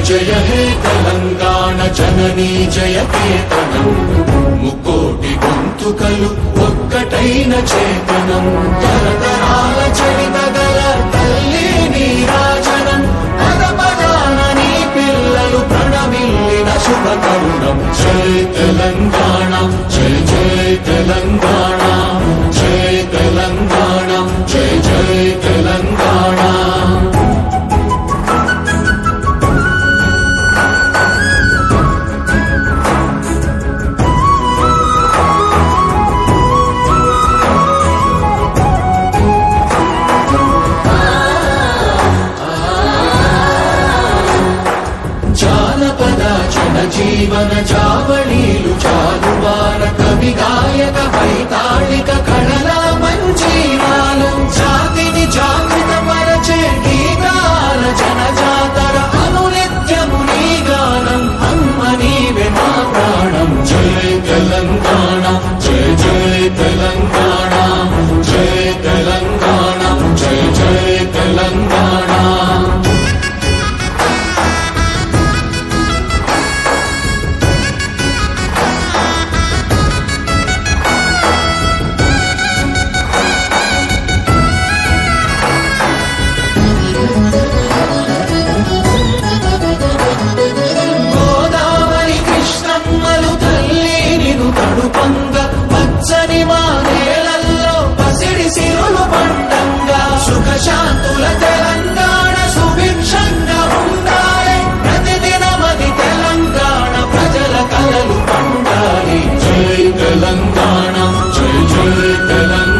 జయ హే తెలంగాణ జననీ జయ కేతనం ముకోటి గొంతుకలు ఒక్కటైన చేతనం తరతరాల చరిత గల తల్లి నీరాజనం పద పదాన నీ పిల్లలు ప్రణమిల్లిన శుభ తరుణం జయ తెలంగాణ జయ జయ తెలంగాణ జయ తెలంగాణ జయ జయ తెలంగాణ జీవన జావళీలు జాలువార కవి గాయక వైతాళిక కళల మంజీరాలు జాతిని జాగృత పరచే గీతాల జనజాతర అనునిత్యము నీ గానం అమ్మ నీవే మా ప్రాణం జయ తెలంగాణ జయ జయ తెలంగాణ జయ తెలంగాణ జయ జయ తెలంగాణ పచ్చని మానేలల్లో పసిడి సిరులు పండంగా సుఖశాంతుల తెలంగాణ సుభిక్షంగా ఉండాలి ప్రతిదినమది తెలంగాణ ప్రజల కలలు పండాలి జై తెలంగాణ జై జై తెలంగాణ